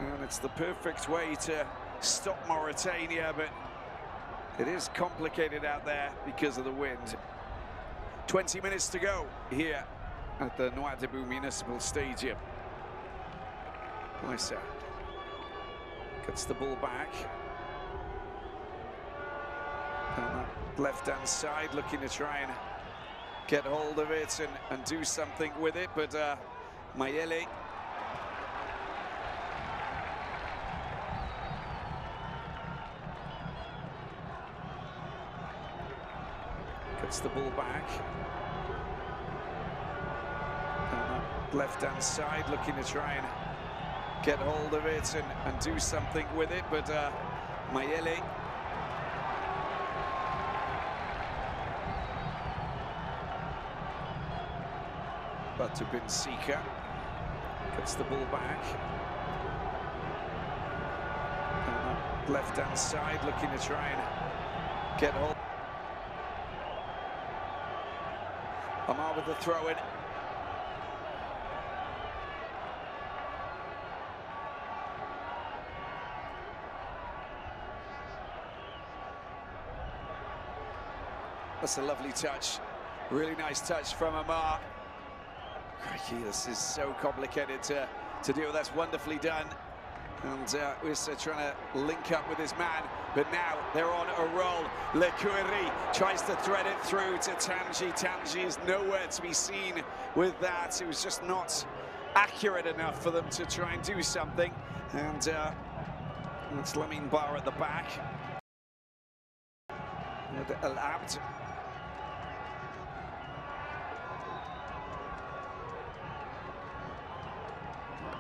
And it's the perfect way to stop Mauritania, but it is complicated out there because of the wind. 20 minutes to go here at the Nouadhibou Municipal Stadium. Moisa gets the ball back. On the left-hand side, looking to try and get hold of it and do something with it, but Mayele gets the ball back. On the left-hand side, looking to try and get hold of it and do something with it, but Mayele to Benfica gets the ball back. On the left-hand side, looking to try and get hold. Amar with the throw-in. That's a lovely touch. Really nice touch from Amar. Crikey, this is so complicated to do. That's wonderfully done. And U.S.A trying to link up with his man, but now they're on a roll. Le Coury tries to thread it through to Tanji. Tanji is nowhere to be seen with that. It was just not accurate enough for them to try and do something. And it's Lamine Ba at the back. With El Abd.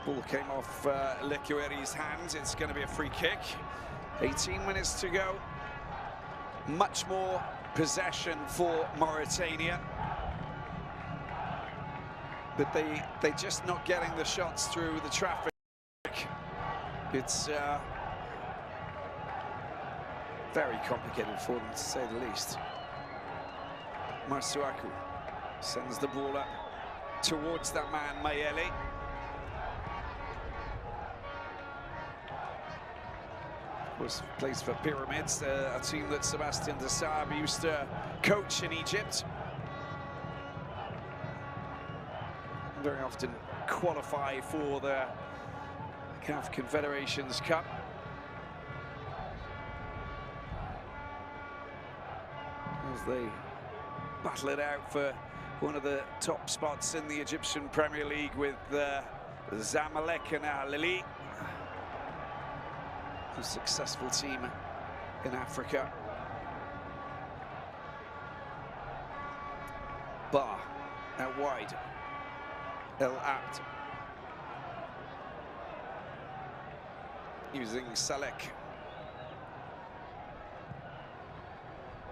Ball came off Le Coury's hands. It's going to be a free kick. 18 minutes to go. Much more possession for Mauritania. But they're just not getting the shots through the traffic. It's very complicated for them, to say the least. Masuaku sends the ball up towards that man, Mayele. Was plays for Pyramids, a team that Sebastian de Saab used to coach in Egypt. Very often qualify for the CAF Confederations Cup. As they battle it out for one of the top spots in the Egyptian Premier League with Zamalek and Al Ahly. A successful team in Africa. Ba out wide. El Abd using Salek.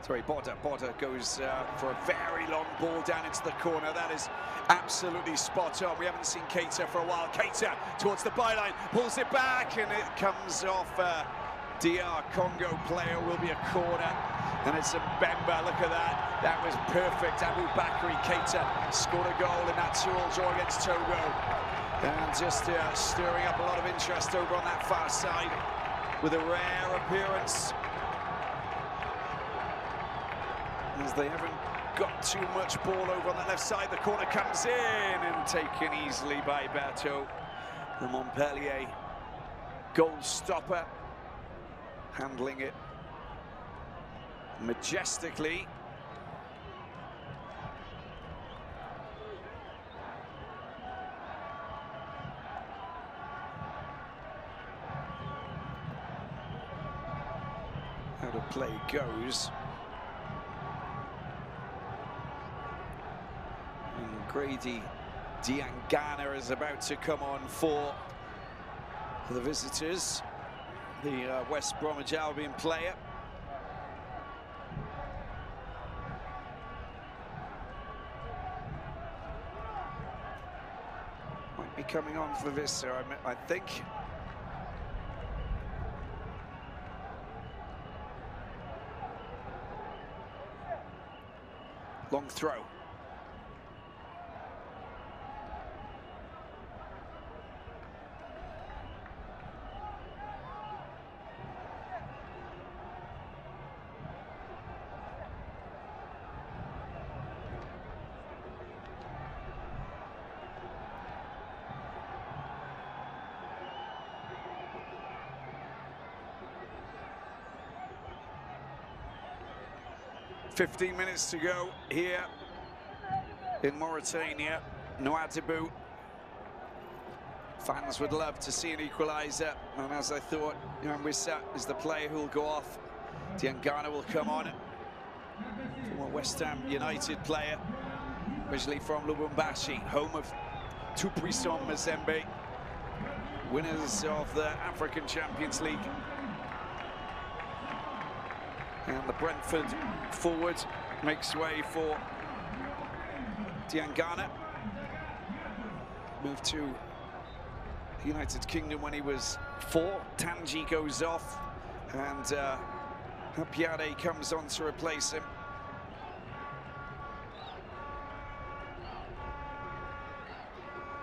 Sorry, Boda goes for a very long ball down into the corner. That is absolutely spot on. We haven't seen Keita for a while. Keita towards the byline, pulls it back, and it comes off DR Congo player. Will be a corner, and it's Mbemba. Look at that. That was perfect. Abu Bakri Keita scored a goal in that 2-2 draw against Togo, and just stirring up a lot of interest over on that far side with a rare appearance. As they haven't got too much ball over on that left side. The corner comes in and taken easily by Berto, the Montpellier goal stopper, handling it majestically. How the play goes. Grady Diangana is about to come on for the visitors, the West Bromwich Albion player. Might be coming on for Vista, I think. Long throw. 15 minutes to go here in Mauritania, Nouadhibou. Fans would love to see an equaliser, and as I thought, U.S.A is the player who will go off. Diangana will come on, former West Ham United player, originally from Lubumbashi, home of Tout-Puissant Mazembe, winners of the African Champions League. And the Brentford forward makes way for Diangana. Moved to the United Kingdom when he was 4. Tanji goes off, and Hapiade comes on to replace him.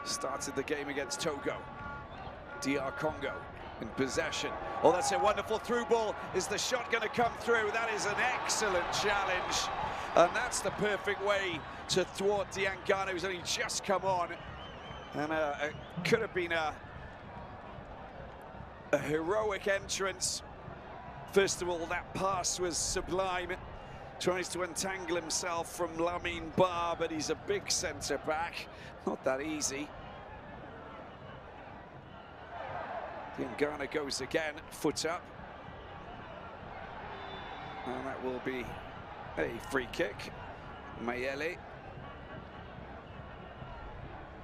Started the game against Togo. DR Congo in possession. Oh, that's a wonderful through ball. Is the shot going to come through? That is an excellent challenge. And that's the perfect way to thwart Diangana, who's only just come on. And it could have been a heroic entrance. First of all, that pass was sublime. Tries to untangle himself from Lamine Ba, but he's a big centre-back. Not that easy. Diangana goes again, foot up. And that will be a free kick. Mayele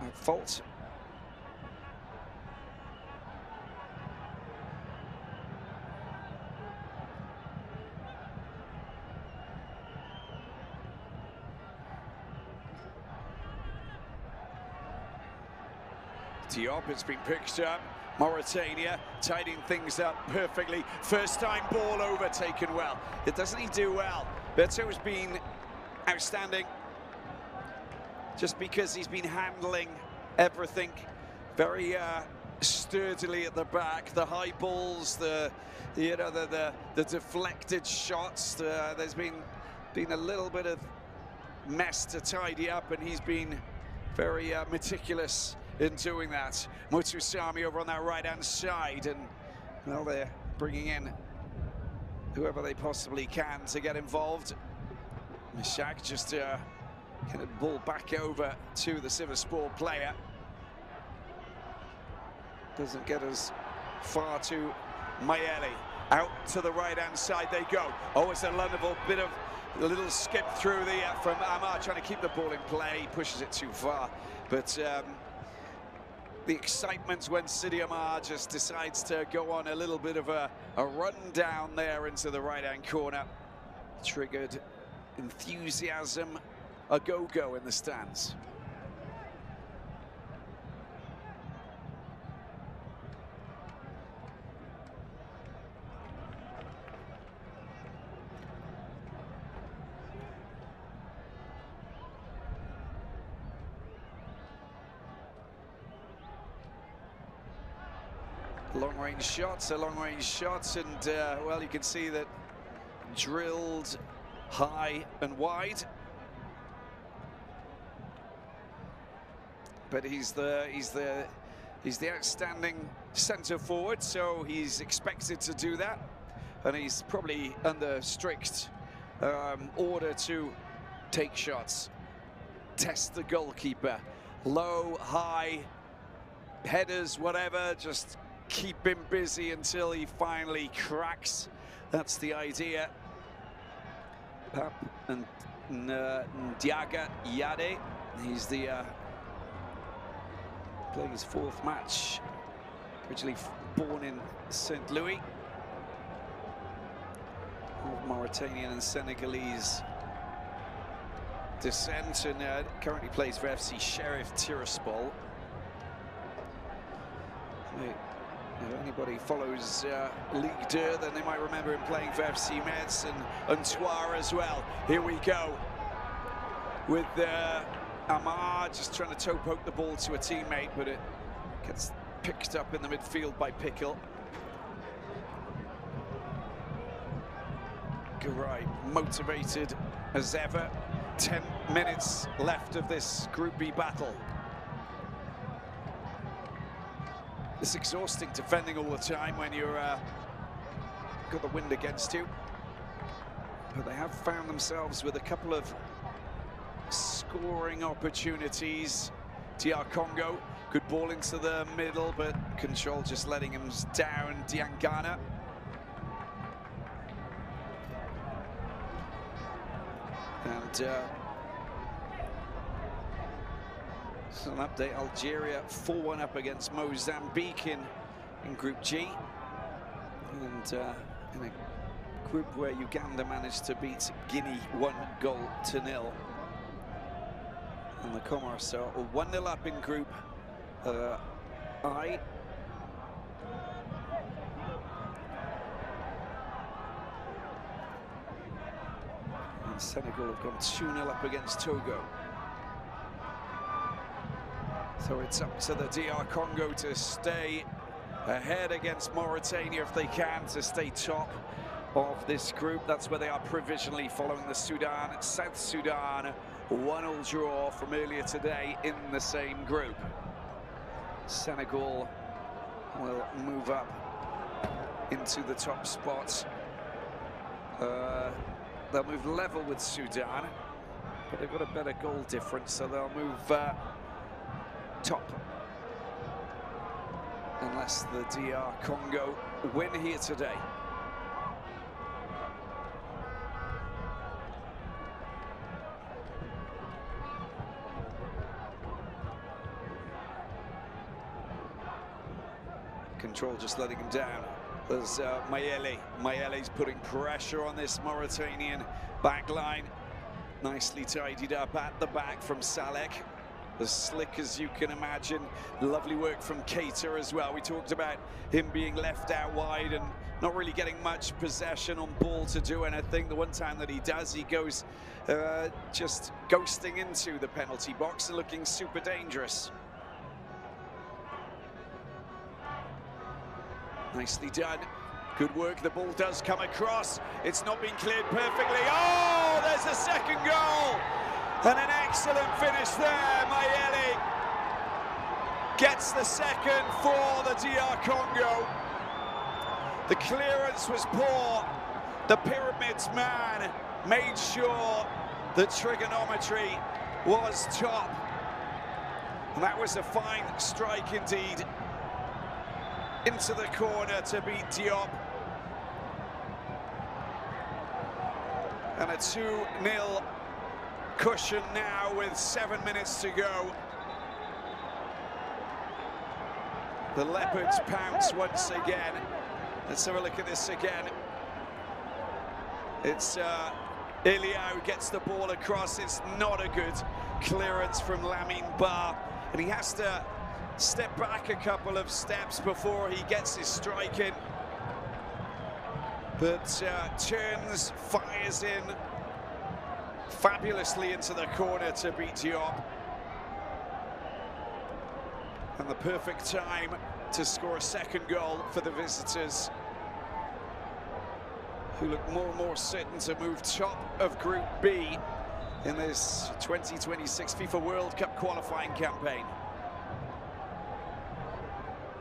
at fault. Diop has been picked up. Mauritania tidying things up perfectly. First time ball over, taken well. It doesn't he do well? Beto has been outstanding, just because he's been handling everything very sturdily at the back. The high balls, the deflected shots. There's been a little bit of mess to tidy up, and he's been very meticulous in doing that. Mutusami over on that right-hand side, and well, they're bringing in whoever they possibly can to get involved. Mishak just kind of ball back over to the Sivaspor player. Doesn't get as far to Mayele. Out to the right-hand side they go. Oh, it's a wonderful bit of a little skip through the from Amar, trying to keep the ball in play. He pushes it too far, but the excitement when Sidi Amar just decides to go on a little bit of a run down there into the right-hand corner triggered enthusiasm, a go-go in the stands. Long-range shots, and well, you can see that drilled high and wide. But he's the outstanding centre forward, so he's expected to do that, and he's probably under strict order to take shots, test the goalkeeper, low, high, headers, whatever, just keep him busy until he finally cracks. That's the idea. Pap and Ndiaga Yade, he's the playing his 4th match, originally born in St. Louis, of Mauritanian and Senegalese descent, and currently plays for FC Sheriff Tiraspol. If anybody follows Ligue 2, then they might remember him playing for FC Metz and Antoire as well. Here we go with Amar just trying to toe poke the ball to a teammate, but it gets picked up in the midfield by Pickle. Garay motivated as ever. 10 minutes left of this Group B battle. It's exhausting defending all the time when you're got the wind against you. But they have found themselves with a couple of scoring opportunities. DR Congo, good ball into the middle, but control just letting him down. Diangana. And so an update, Algeria 4-1 up against Mozambique in Group G. And in a group where Uganda managed to beat Guinea 1-0. And the Comores are 1-0 up in Group I. And Senegal have gone 2-0 up against Togo. So it's up to the DR Congo to stay ahead against Mauritania if they can, to stay top of this group. That's where they are provisionally, following the South Sudan 1-1 draw from earlier today in the same group. Senegal will move up into the top spots. They'll move level with Sudan, but they've got a better goal difference, so they'll move top. Unless the DR Congo win here today. Control just letting him down. There's Mayele. Mayele's putting pressure on this Mauritanian back line. Nicely tidied up at the back from Salek. As slick as you can imagine. Lovely work from Keita as well. We talked about him being left out wide and not really getting much possession on ball to do anything. The one time that he does, he goes just ghosting into the penalty box and looking super dangerous. Nicely done. Good work. The ball does come across. It's not been cleared perfectly. Oh, there's a second goal. And an excellent finish there. Mayele gets the second for the DR Congo. The clearance was poor. The Pyramids man made sure the trigonometry was top. And that was a fine strike indeed. Into the corner to beat Diop. And a 2-0 cushion now with 7 minutes to go. The Leopards pounce once again. Let's have a look at this again. It's Iliao gets the ball across. It's not a good clearance from Lamine Ba, and he has to step back a couple of steps before he gets his strike in. But turns, fires in fabulously into the corner to beat Diop. And the perfect time to score a second goal for the visitors, who look more and more certain to move top of Group B in this 2026 FIFA World Cup qualifying campaign.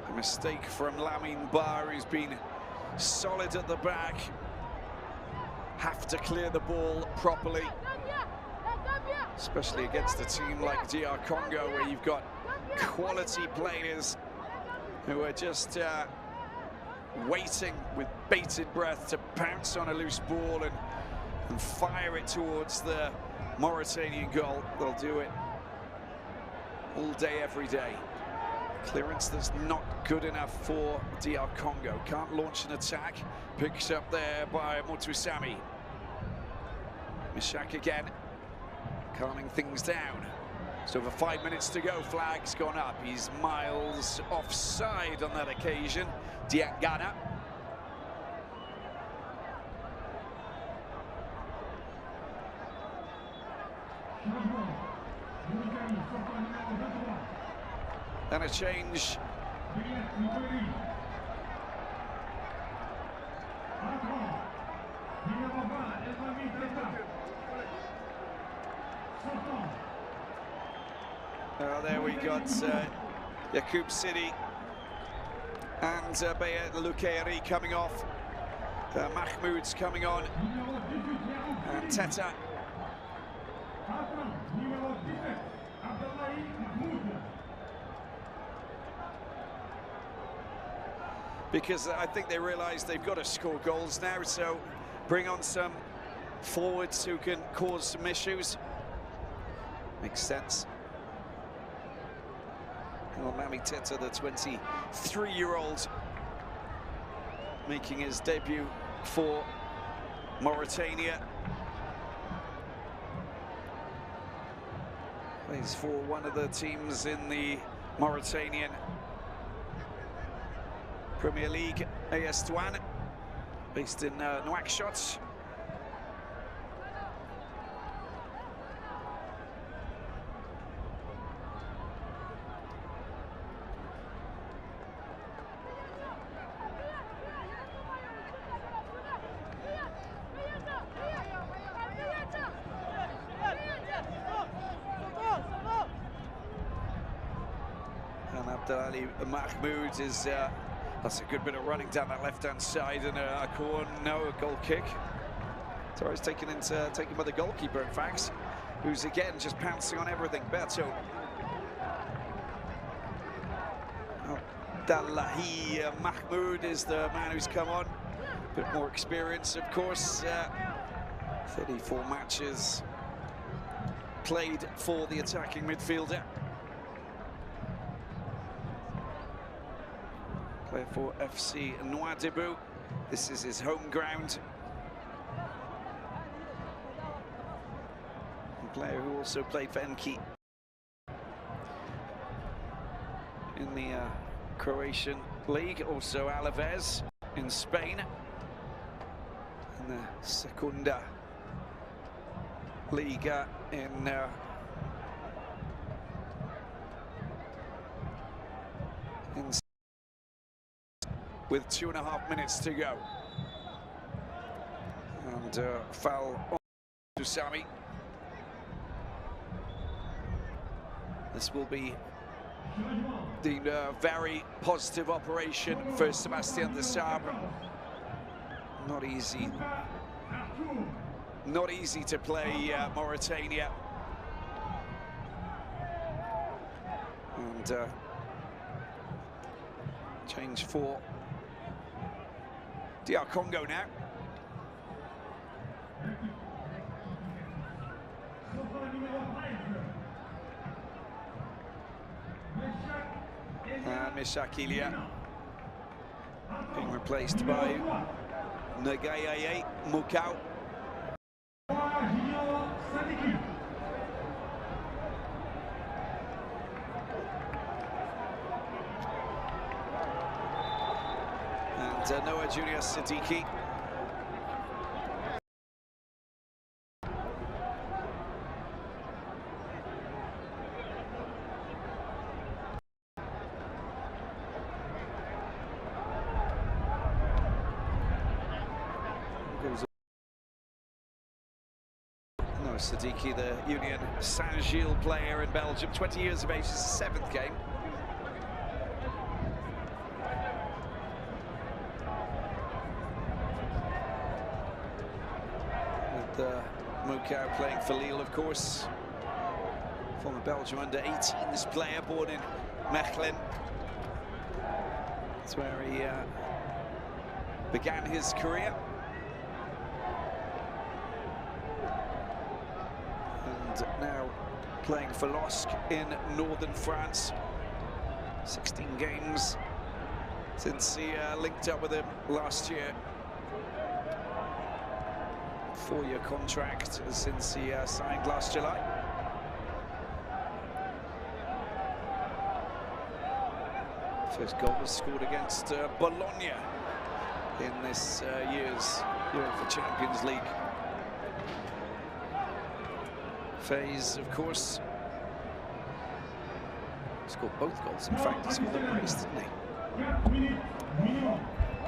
A mistake from Lamine Ba, who's been solid at the back. Have to clear the ball properly, especially against a team like DR Congo, where you've got quality players who are just waiting with bated breath to pounce on a loose ball and fire it towards the Mauritanian goal. They'll do it all day, every day. Clearance that's not good enough for DR Congo. Can't launch an attack. Picked up there by Motusami. Mishak again, calming things down. So over 5 minutes to go, flag's gone up. He's miles offside on that occasion. Diangana. And a change. There we got Yakub City and Bayet Lukeri coming off. Mahmoud's coming on. And Teta. Because I think they realise they've got to score goals now, so bring on some forwards who can cause some issues. Makes sense. Well, Mami Teta, the 23-year-old, making his debut for Mauritania. Plays for one of the teams in the Mauritanian Premier League, AS Douane, based in Nouakchott. And Abdelali Mahmoud is that's a good bit of running down that left-hand side, and a goal kick. So he's taken by the goalkeeper, in fact, who's again just pouncing on everything. Berto. Abdelali Mahmoud is the man who's come on. A bit more experience, of course. 34 matches played for the attacking midfielder. Player for FC Nouadhibou. This is his home ground. A player who also played for Enki in the Croatian league, also Alaves in Spain, in the Segunda Liga in with 2.5 minutes to go. And foul on Usami. This will be the very positive operation for Sébastien Desabre. Not easy to play Mauritania. And change for DR Congo now. And Meshak Ilia being replaced by Negayaye Mukau. And Noah Junior Siddiqui. Siddiqui, the Union Saint-Gilles player in Belgium, 20 years of age, his 7th game. With Mukau playing for Lille, of course. Former Belgium under-18s player, born in Mechelen. That's where he began his career. Now playing for LOSC in northern France. 16 games since he linked up with him last year. 4-year contract since he signed last July. First goal was scored against Bologna in this year's UEFA Champions League phase, of course. He scored both goals, in fact. He scored the brace, didn't he?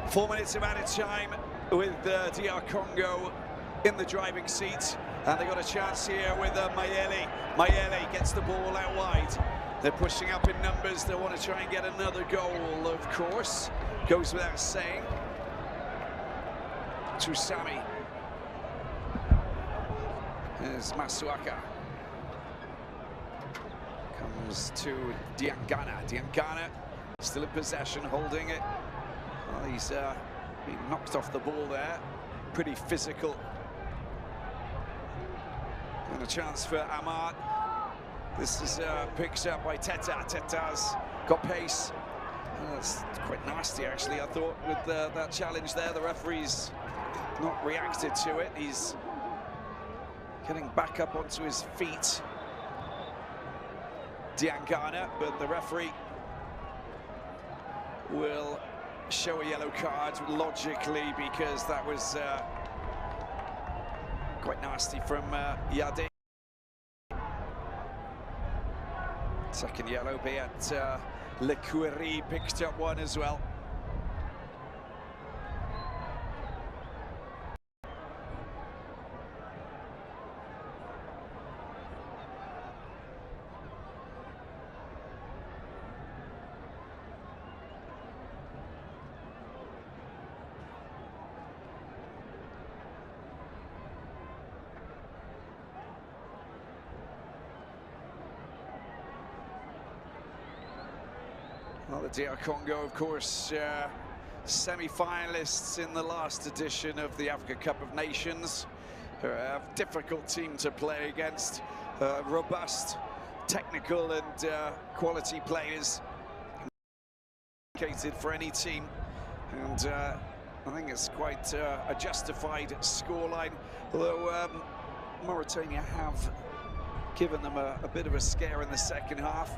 4 minutes of added time with DR Congo in the driving seat. And they got a chance here with Mayele. Mayele gets the ball out wide. They're pushing up in numbers. They want to try and get another goal, of course. Goes without saying. to Sami. There's Masuaka. Comes to Diangana. Diangana still in possession, holding it. Well, he's been knocked off the ball there. Pretty physical. And a chance for Amart. This is picked up by Teta. Teta's got pace. That's quite nasty, actually, I thought, with that challenge there. The referee's not reacted to it. He's getting back up onto his feet. Diangana, but the referee will show a yellow card logically, because that was quite nasty from Yade. Second yellow, be at Le Coury picked up one as well. Well, the DR Congo, of course, semi-finalists in the last edition of the Africa Cup of Nations. A difficult team to play against, robust, technical and quality players indicated for any team. And I think it's quite a justified scoreline, although Mauritania have given them a bit of a scare in the second half.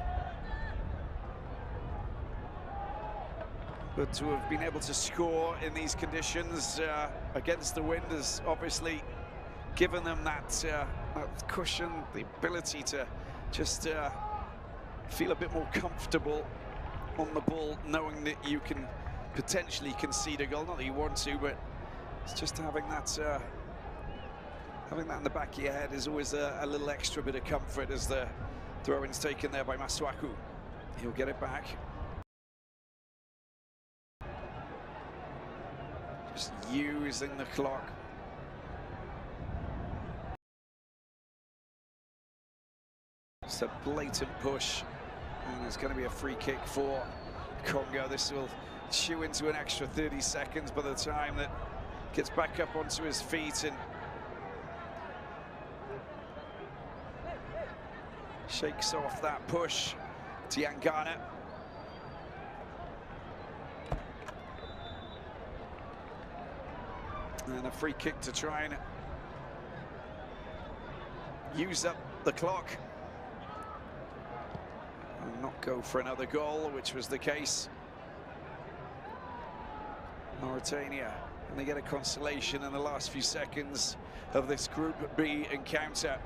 But to have been able to score in these conditions against the wind has obviously given them that cushion, the ability to just feel a bit more comfortable on the ball, knowing that you can potentially concede a goal. Not that you want to, but it's just having that in the back of your head is always a little extra bit of comfort, as the throw-in's taken there by Masuaku. He'll get it back. Just using the clock. It's a blatant push, and there's going to be a free kick for Congo. This will chew into an extra 30 seconds by the time that gets back up onto his feet and shakes off that push. Diangana. And a free kick to try and use up the clock and not go for another goal, which was the case. Mauritania, and they get a consolation in the last few seconds of this Group B encounter.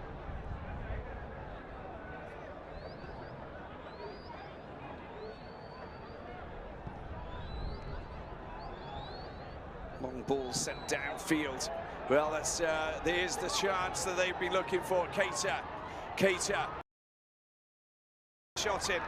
Long ball sent downfield. Well, that's there's the chance that they've been looking for. Keita shot in,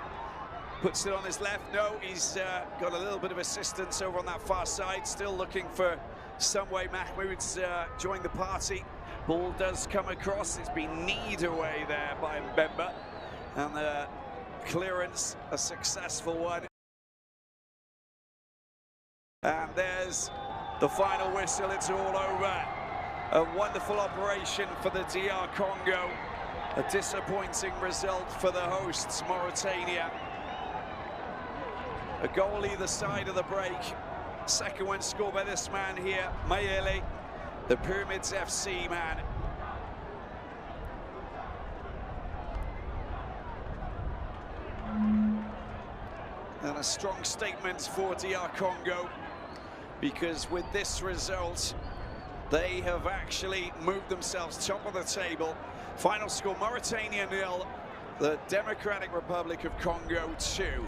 puts it on his left. No, he's got a little bit of assistance over on that far side. Still looking for some way. Mahmoud's joined the party. Ball does come across. It's been kneed away there by Mbemba, and the clearance a successful one. And there's the final whistle. It's all over. A wonderful operation for the DR Congo. A disappointing result for the hosts, Mauritania. A goal either side of the break. Second one scored by this man here, Mayele, the Pyramids FC man. And a strong statement for DR Congo, because with this result, they have actually moved themselves top of the table. Final score, Mauritania 0, the Democratic Republic of Congo 2.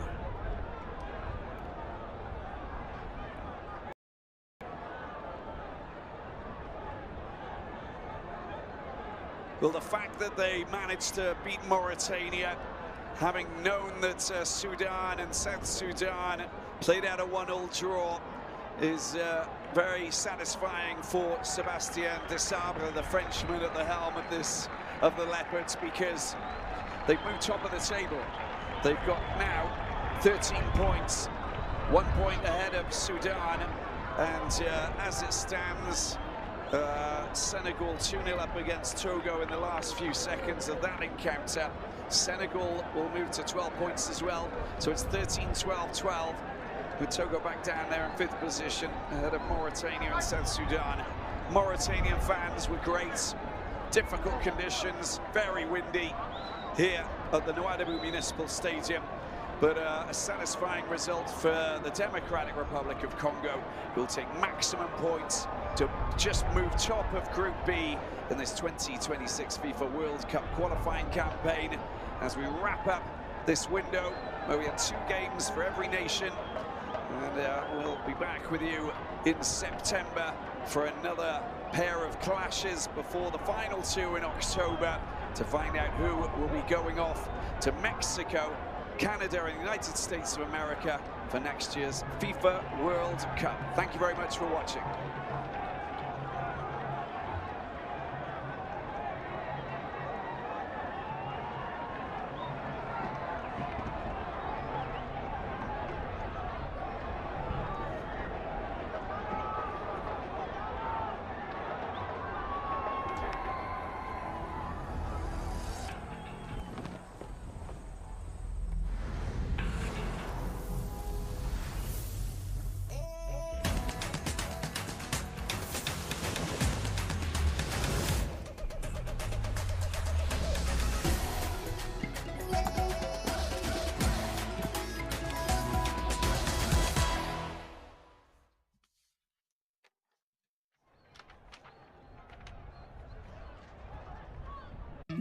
Well, the fact that they managed to beat Mauritania, having known that Sudan and South Sudan played out a 1-1 draw, is very satisfying for Sébastien Desabre, the Frenchman at the helm of the Leopards, because they've moved top of the table. They've got now 13 points, 1 point ahead of Sudan, and as it stands, Senegal 2-0 up against Togo in the last few seconds of that encounter. Senegal will move to 12 points as well, so it's 13-12-12, with Togo back down there in 5th position ahead of Mauritania and South Sudan. Mauritanian fans were great. Difficult conditions, very windy here at the Nouadhibou Municipal Stadium, but a satisfying result for the Democratic Republic of Congo, who will take maximum points to just move top of Group B in this 2026 FIFA World Cup qualifying campaign, as we wrap up this window where we had 2 games for every nation. And we'll be back with you in September for another pair of clashes before the final 2 in October, to find out who will be going off to Mexico, Canada and the United States of America for next year's FIFA World Cup. Thank you very much for watching.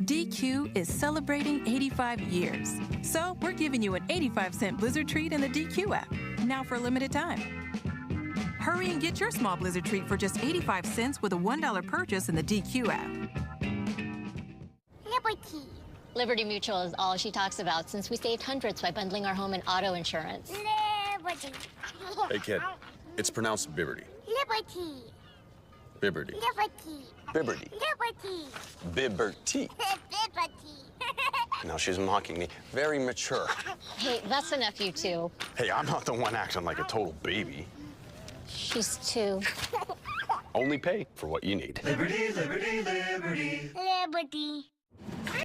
DQ is celebrating 85 years. So we're giving you an 85-cent Blizzard treat in the DQ app, now for a limited time. Hurry and get your small Blizzard treat for just 85 cents with a $1 purchase in the DQ app. Liberty. Liberty Mutual is all she talks about since we saved hundreds by bundling our home and auto insurance. Liberty. Hey, kid. It's pronounced Bibberty. Liberty. Bibberty. Liberty. Bibberty. Liberty. Bibberty. Liberty. No, she's mocking me. Very mature. Hey, that's enough, you two. Hey, I'm not the one acting like a total baby. She's 2. Only pay for what you need. Liberty, liberty, liberty. Liberty.